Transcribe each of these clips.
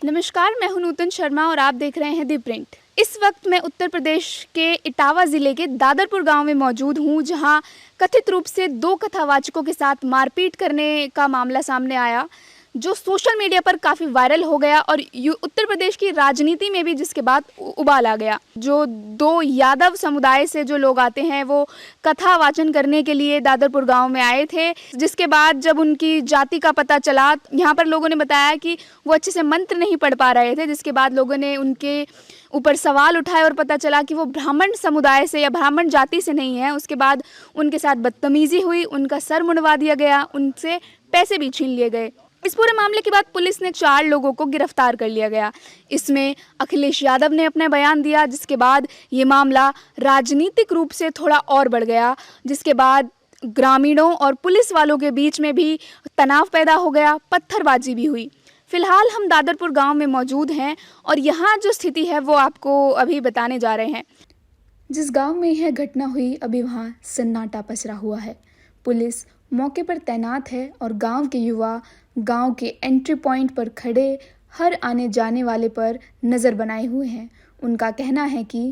नमस्कार, मैं हूं नूतन शर्मा और आप देख रहे हैं दी प्रिंट। इस वक्त मैं उत्तर प्रदेश के इटावा ज़िले के दादरपुर गांव में मौजूद हूं, जहां कथित रूप से दो कथावाचकों के साथ मारपीट करने का मामला सामने आया, जो सोशल मीडिया पर काफ़ी वायरल हो गया और उत्तर प्रदेश की राजनीति में भी जिसके बाद उबाल आ गया। जो दो यादव समुदाय से जो लोग आते हैं वो कथा वाचन करने के लिए दादरपुर गांव में आए थे, जिसके बाद जब उनकी जाति का पता चला, यहाँ पर लोगों ने बताया कि वो अच्छे से मंत्र नहीं पढ़ पा रहे थे, जिसके बाद लोगों ने उनके ऊपर सवाल उठाए और पता चला कि वो ब्राह्मण समुदाय से या ब्राह्मण जाति से नहीं है। उसके बाद उनके साथ बदतमीजी हुई, उनका सर मुंडवा दिया गया, उनसे पैसे भी छीन लिए गए। इस पूरे मामले के बाद पुलिस ने 4 लोगों को गिरफ्तार कर लिया गया। इसमें अखिलेश यादव ने अपना बयान दिया, जिसके बाद ये मामला राजनीतिक रूप से थोड़ा और बढ़ गया, जिसके बाद ग्रामीणों और पुलिस वालों के बीच में भी तनाव पैदा हो गया, पत्थरबाजी भी हुई। फिलहाल हम दादरपुर गांव में मौजूद हैं और यहाँ जो स्थिति है वो आपको अभी बताने जा रहे हैं। जिस गांव में यह घटना हुई, अभी वहाँ सन्नाटा पसरा हुआ है। पुलिस मौके पर तैनात है और गांव के युवा गांव के एंट्री पॉइंट पर खड़े हर आने जाने वाले पर नज़र बनाए हुए हैं। उनका कहना है कि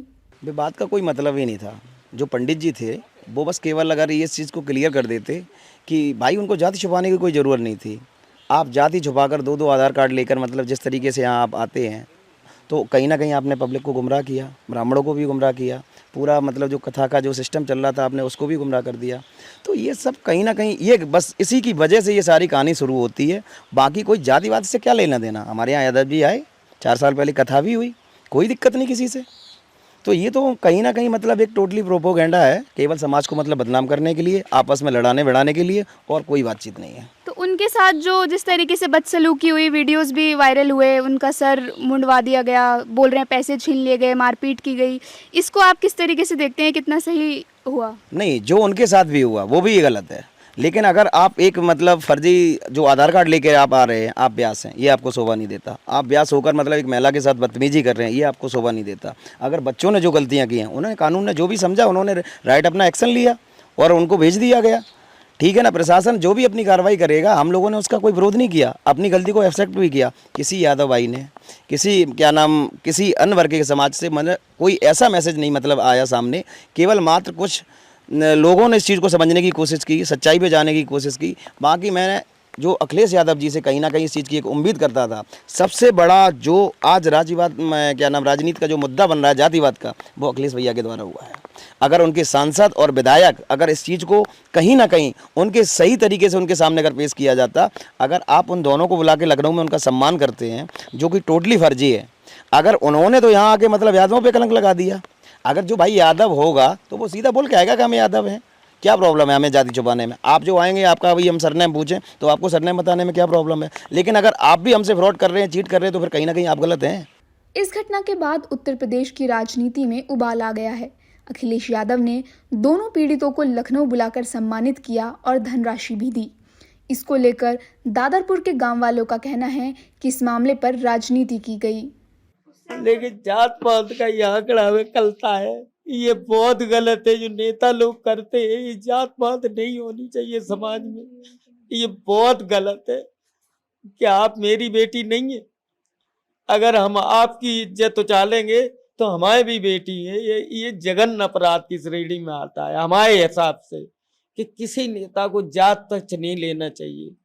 बात का कोई मतलब ही नहीं था। जो पंडित जी थे वो बस केवल अगर इस चीज़ को क्लियर कर देते कि भाई उनको जाति छुपाने की कोई ज़रूरत नहीं थी। आप जाति छुपाकर दो आधार कार्ड लेकर मतलब जिस तरीके से यहाँ आप आते हैं, तो कहीं ना कहीं आपने पब्लिक को गुमराह किया, ब्राह्मणों को भी गुमराह किया, पूरा मतलब जो कथा का जो सिस्टम चल रहा था आपने उसको भी गुमराह कर दिया। तो ये सब कहीं ना कहीं ये बस इसी की वजह से ये सारी कहानी शुरू होती है। बाकी कोई जातिवाद से क्या लेना देना। हमारे यहाँ यादव जी आए, 4 साल पहले कथा भी हुई, कोई दिक्कत नहीं किसी से। तो ये तो कहीं ना कहीं मतलब एक टोटली प्रोपोगेंडा है, केवल समाज को मतलब बदनाम करने के लिए, आपस में लड़ाने बढ़ाने के लिए, और कोई बातचीत नहीं है। तो उनके साथ जो जिस तरीके से बदसलूकी हुई, वीडियोस भी वायरल हुए, उनका सर मुंडवा दिया गया, बोल रहे हैं पैसे छीन लिए गए, मारपीट की गई, इसको आप किस तरीके से देखते हैं, कितना सही हुआ? नहीं, जो उनके साथ भी हुआ वो भी गलत है। लेकिन अगर आप एक मतलब फर्जी जो आधार कार्ड लेके आप आ रहे हैं, आप ब्यास हैं, ये आपको शोभा नहीं देता। आप ब्यास होकर मतलब एक महिला के साथ बदतमीजी कर रहे हैं, ये आपको शोभा नहीं देता। अगर बच्चों ने जो गलतियां की हैं, उन्होंने कानून ने जो भी समझा, उन्होंने राइट अपना एक्शन लिया और उनको भेज दिया गया। ठीक है ना, प्रशासन जो भी अपनी कार्रवाई करेगा, हम लोगों ने उसका कोई विरोध नहीं किया, अपनी गलती को एक्सेप्ट भी किया। किसी यादव भाई ने किसी अन्य वर्ग के समाज से मतलब कोई ऐसा मैसेज नहीं मतलब आया सामने। केवल मात्र कुछ लोगों ने इस चीज़ को समझने की कोशिश की, सच्चाई पे जाने की कोशिश की। बाकी मैंने जो अखिलेश यादव जी से कहीं ना कहीं इस चीज़ की एक उम्मीद करता था। सबसे बड़ा जो आज राजनीति का जो मुद्दा बन रहा है जातिवाद का, वो अखिलेश भैया के द्वारा हुआ है। अगर उनके सांसद और विधायक अगर इस चीज़ को कहीं ना कहीं उनके सही तरीके से उनके सामने अगर पेश किया जाता, अगर आप उन दोनों को बुला के लखनऊ में उनका सम्मान करते हैं, जो कि टोटली फर्जी है। अगर उन्होंने तो यहाँ आके मतलब यादवों पे कलंक लगा दिया। अगर जो भाई यादव होगा तो वो सीधा बोल के आएगा कि हम यादव हैं, क्या प्रॉब्लम है हमें जाति छुपाने में। आप जो आएंगे आपका भाई हम सरनेम पूछें तो आपको सरनेम बताने में क्या प्रॉब्लम है। लेकिन अगर आप भी हमसे फ्रॉड कर रहे हैं, चीट कर रहे हैं, तो फिर कहीं ना कहीं आप गलत हैं। इस घटना के बाद उत्तर प्रदेश की राजनीति में उबाल आ गया है। अखिलेश यादव ने दोनों पीड़ितों को लखनऊ बुलाकर सम्मानित किया और धनराशि भी दी। इसको लेकर दादरपुर के गांव वालों का कहना है कि इस मामले पर राजनीति की गई। लेकिन जात पात का ये आंकड़ा में कलता है, ये बहुत गलत है। जो नेता लोग करते हैं, ये जात पात नहीं होनी चाहिए समाज में, ये बहुत गलत है। क्या आप मेरी बेटी नहीं है? अगर हम आपकी इज्जत उछालेंगे तो हमारी भी बेटी है। ये जघन्य अपराध की श्रेणी में आता है हमारे हिसाब से, कि किसी नेता को जात तक नहीं लेना चाहिए।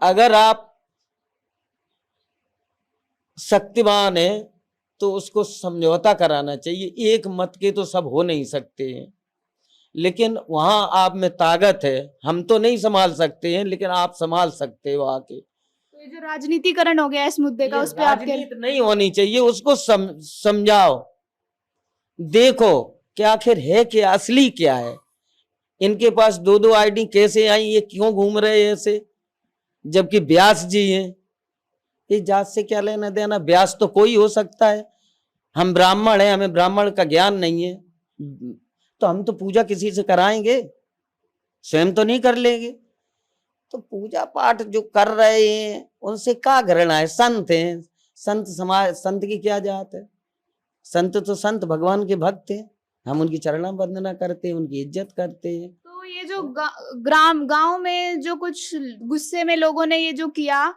अगर आप शक्तिमान है तो उसको समझौता कराना चाहिए। एक मत के तो सब हो नहीं सकते हैं, लेकिन वहां आप में ताकत है। हम तो नहीं संभाल सकते हैं, लेकिन आप संभाल सकते हो आके। तो ये जो राजनीतिकरण हो गया इस मुद्दे का, उस पे आप राजनीति नहीं होनी चाहिए, उसको समझाओ, देखो क्या आखिर है, क्या असली क्या है। इनके पास 2 आईडी कैसे आई, ये क्यों घूम रहे हैं ऐसे, जबकि व्यास जी हैं। ये जात से क्या लेना देना, व्यास तो कोई हो सकता है। हम ब्राह्मण हैं, हमें ब्राह्मण का ज्ञान नहीं है, तो हम तो पूजा किसी से कराएंगे, स्वयं तो नहीं कर लेंगे। तो पूजा पाठ जो कर रहे हैं उनसे क्या घृणा है। संत हैं, संत समाज, संत की क्या जात है। संत तो संत भगवान के भक्त हैं, हम उनकी चरणा वंदना करते हैं, उनकी इज्जत करते हैं। तो ये जो गांव में जो कुछ गुस्से में लोगों ने ये जो किया,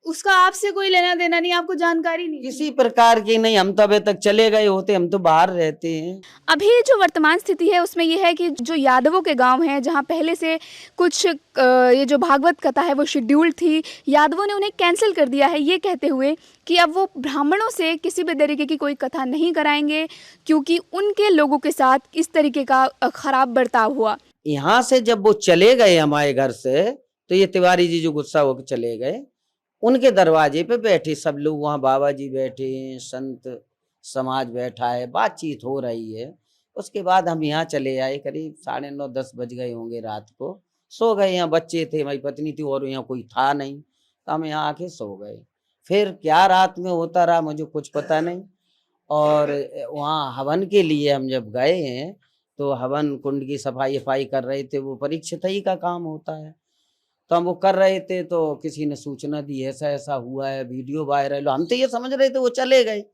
उसका आपसे कोई लेना देना नहीं, आपको जानकारी नहीं? किसी प्रकार की नहीं, हम तो अभी तक चले गए होते, हम तो बाहर रहते हैं। अभी जो वर्तमान स्थिति है उसमें ये है कि जो यादवों के गांव हैं, जहां पहले से कुछ ये जो भागवत कथा है वो शेड्यूल्ड थी, यादवों ने उन्हें कैंसिल कर दिया है, ये कहते हुए कि अब वो ब्राह्मणों से किसी भी तरीके की कोई कथा नहीं कराएंगे, क्योंकि उनके लोगों के साथ इस तरीके का खराब बर्ताव हुआ। यहाँ से जब वो चले गए हमारे घर से, तो ये तिवारी जी जो गुस्सा होकर चले गए, उनके दरवाजे पे बैठे सब लोग, वहाँ बाबा जी बैठे हैं, संत समाज बैठा है, बातचीत हो रही है। उसके बाद हम यहाँ चले आए, करीब 9:30-10 बज गए होंगे रात को। सो गए, यहाँ बच्चे थे, मेरी पत्नी थी और यहाँ कोई था नहीं, तो हम यहाँ आके सो गए। फिर क्या रात में होता रहा मुझे कुछ पता नहीं। और वहाँ हवन के लिए हम जब गए हैं, तो हवन कुंड की सफाई कर रहे थे, वो परीक्षित ही का काम होता है, तो हम वो कर रहे थे, तो किसी ने सूचना दी ऐसा ऐसा हुआ है, वीडियो वायरल। हम तो ये समझ रहे थे वो चले गए,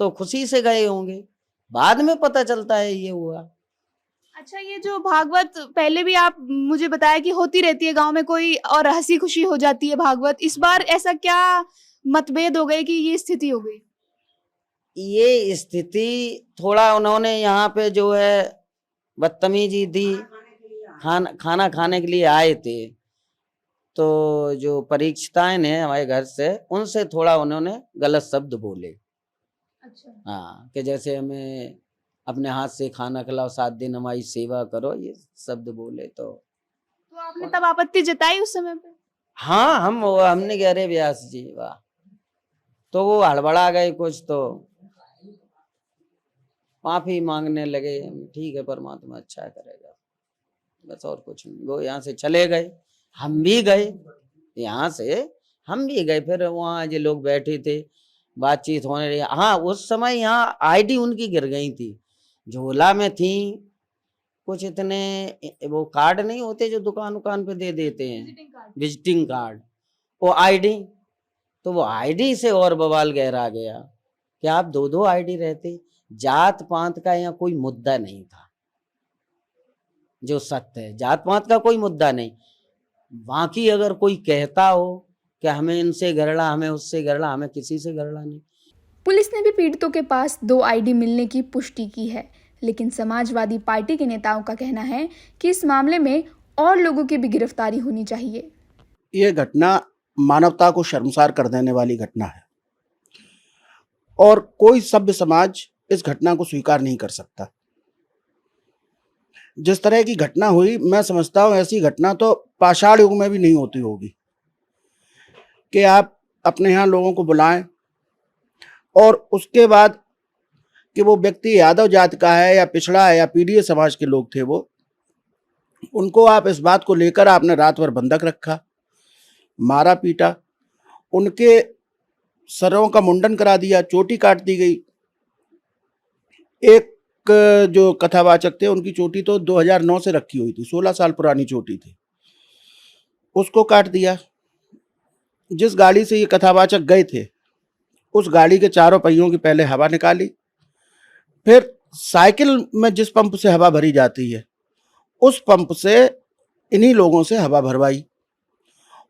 तो खुशी से गए होंगे, बाद में पता चलता है ये हुआ। अच्छा, ये जो भागवत पहले भी आप मुझे बताया कि होती रहती है गांव में कोई, और हंसी खुशी हो जाती है भागवत, इस बार ऐसा क्या मतभेद हो गए कि ये स्थिति हो गई? ये स्थिति थोड़ा उन्होंने यहाँ पे जो है बदतमीजी दी। खाना खाने के लिए आए थे, तो जो परीक्षिताएं ने हमारे घर से, उनसे थोड़ा उन्होंने गलत शब्द बोले। अच्छा। हाँ, कि जैसे हमें अपने हाथ से खाना खिलाओ, 7 दिन हमारी सेवा करो, ये शब्द बोले। तो आपने तब आपत्ति जताई उस समय पे? हाँ, हमने कह रहे व्यास जी वाह, तो वो हड़बड़ा गए कुछ, तो माफी मांगने लगे। ठीक है, परमात्मा अच्छा करेगा, बस और कुछ नहीं। वो यहाँ से चले गए, हम भी गए, यहाँ से हम भी गए। फिर वहाँ जो लोग बैठे थे, बातचीत होने रही। हाँ, उस समय यहाँ आईडी उनकी गिर गई थी, झोला में थी कुछ इतने, वो कार्ड नहीं होते जो दुकान पे दे देते हैं, विजिटिंग कार्ड, वो आईडी। तो वो आईडी से और बवाल गहरा गया कि आप 2-2 आईडी रहते। जात पात का यहाँ कोई मुद्दा नहीं था, जो सत्य है, जात पात का कोई मुद्दा नहीं। बाकी अगर कोई कहता हो कि हमें इनसे गड़ला, हमें उससे गड़ला, हमें किसी से गड़ला नहीं। पुलिस ने भी पीड़ितों के पास 2 आईडी मिलने की पुष्टि की है, लेकिन समाजवादी पार्टी के नेताओं का कहना है कि इस मामले में और लोगों की भी गिरफ्तारी होनी चाहिए। ये घटना मानवता को शर्मसार कर देने वाली घटना है और कोई सभ्य समाज इस घटना को स्वीकार नहीं कर सकता। जिस तरह की घटना हुई, मैं समझता हूँ ऐसी घटना तो पाषाण युग में भी नहीं होती होगी कि आप अपने यहाँ लोगों को बुलाएं और उसके बाद कि वो व्यक्ति यादव जात का है या पिछड़ा है या पीढ़ी समाज के लोग थे, वो उनको आप इस बात को लेकर आपने रात भर बंधक रखा, मारा पीटा, उनके सरों का मुंडन करा दिया, चोटी काट दी गई। एक जो कथावाचक थे, उनकी चोटी तो 2009 से रखी हुई थी, 16 साल पुरानी चोटी थी, उसको काट दिया। जिस गाड़ी से ये कथावाचक गए थे, उस गाड़ी के चारों पहियों की पहले हवा निकाली, फिर साइकिल में जिस पंप से हवा भरी जाती है, उस पंप से इन्हीं लोगों से हवा भरवाई।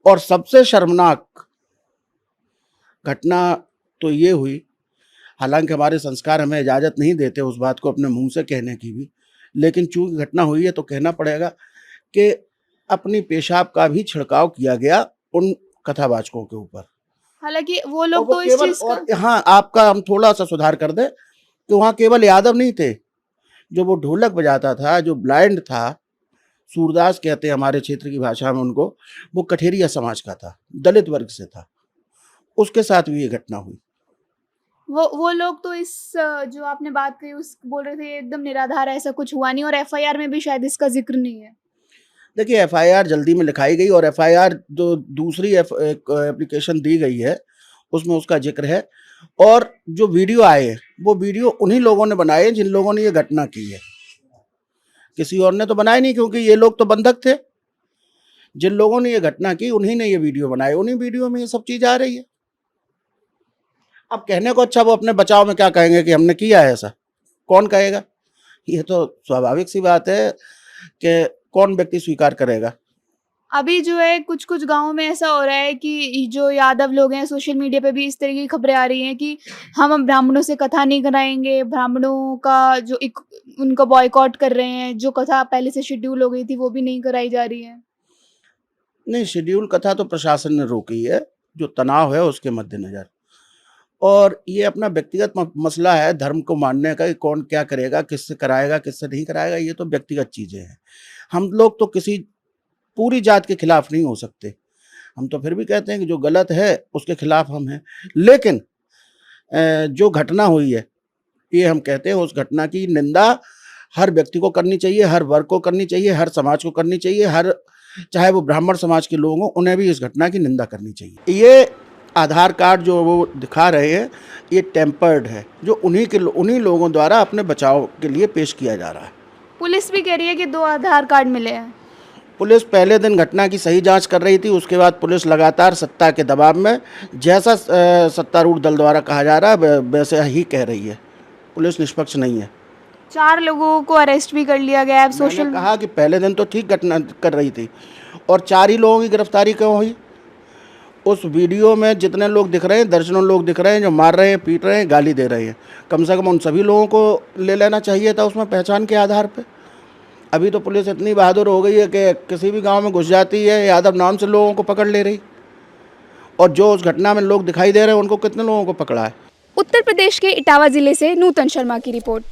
और सबसे शर्मनाक घटना तो ये हुई, हालांकि हमारे संस्कार हमें इजाज़त नहीं देते उस बात को अपने मुंह से कहने की भी, लेकिन चूंकि घटना हुई है तो कहना पड़ेगा कि अपनी पेशाब का भी छिड़काव किया गया उन कथावाचकों के ऊपर। हालांकि वो लोग वो तो इस चीज और हाँ, आपका हम थोड़ा सा सुधार कर दें कि वहाँ केवल यादव नहीं थे, जो वो ढोलक बजाता था, जो ब्लाइंड था, सूरदास कहते हैं हमारे क्षेत्र की भाषा में उनको, वो कठेरिया समाज का था, दलित वर्ग से था, उसके साथ भी ये घटना हुई। वो लोग तो इस जो आपने बात कही उस बोल रहे थे एकदम निराधार है, ऐसा कुछ हुआ नहीं, और एफआईआर में भी शायद इसका जिक्र नहीं है। देखिए, एफआईआर जल्दी में लिखाई गई और एफआईआर जो दूसरी एप्लीकेशन दी गई है उसमें उसका जिक्र है। और जो वीडियो आए हैं, वो वीडियो उन्हीं लोगों ने बनाए जिन लोगों ने ये घटना की है, किसी और ने तो बनाए नहीं, क्योंकि ये लोग तो बंधक थे। जिन लोगों ने ये घटना की उन्हीं ने ये वीडियो बनाए, उन्हीं वीडियो में ये सब चीज आ रही है। अब कहने को अच्छा वो अपने बचाव में क्या कहेंगे कि हमने किया है ऐसा, कौन कहेगा? ये तो स्वाभाविक सी बात है कि कौन व्यक्ति स्वीकार करेगा। अभी जो है कुछ कुछ गाँव में ऐसा हो रहा है कि जो यादव लोग हैं सोशल मीडिया पे भी इस तरह की खबरें आ रही हैं कि हम अब ब्राह्मणों से कथा नहीं कराएंगे, ब्राह्मणों का जो एक उनका बॉयकॉट कर रहे हैं, जो कथा पहले से शेड्यूल हो गई थी वो भी नहीं कराई जा रही है। नहीं, शेड्यूल कथा तो प्रशासन ने रोकी है, जो तनाव है उसके मद्देनज़र। और ये अपना व्यक्तिगत मसला है धर्म को मानने का कि कौन क्या करेगा, किससे कराएगा, किससे नहीं कराएगा, ये तो व्यक्तिगत चीज़ें हैं। हम लोग तो किसी पूरी जात के खिलाफ नहीं हो सकते। हम तो फिर भी कहते हैं कि जो गलत है उसके खिलाफ हम हैं। लेकिन जो घटना हुई है, ये हम कहते हैं उस घटना की निंदा हर व्यक्ति को करनी चाहिए, हर वर्ग को करनी चाहिए, हर समाज को करनी चाहिए, चाहे वो ब्राह्मण समाज के लोग हों, उन्हें भी इस घटना की निंदा करनी चाहिए। ये आधार कार्ड जो वो दिखा रहे हैं, ये टेम्पर्ड है, जो उन्हीं लोगों द्वारा अपने बचाव के लिए पेश किया जा रहा है। पुलिस भी कह रही है कि 2 आधार कार्ड मिले हैं। पुलिस पहले दिन घटना की सही जांच कर रही थी, उसके बाद पुलिस लगातार सत्ता के दबाव में जैसा सत्तारूढ़ दल द्वारा कहा जा रहा है वैसे ही कह रही है। पुलिस निष्पक्ष नहीं है। 4 लोगों को अरेस्ट भी कर लिया गया है। अब मैंने सोशल कहा कि पहले दिन तो ठीक घटना कर रही थी और 4 ही लोगों की गिरफ्तारी क्यों हुई? उस वीडियो में जितने लोग दिख रहे हैं, दर्जनों लोग दिख रहे हैं जो मार रहे हैं, पीट रहे हैं, गाली दे रहे हैं। कम से कम उन सभी लोगों को ले लेना चाहिए था उसमें पहचान के आधार पे। अभी तो पुलिस इतनी बहादुर हो गई है कि किसी भी गांव में घुस जाती है, यादव नाम से लोगों को पकड़ ले रही। और जो उस घटना में लोग दिखाई दे रहे हैं उनको कितने लोगों को पकड़ा है? उत्तर प्रदेश के इटावा जिले से नूतन शर्मा की रिपोर्ट।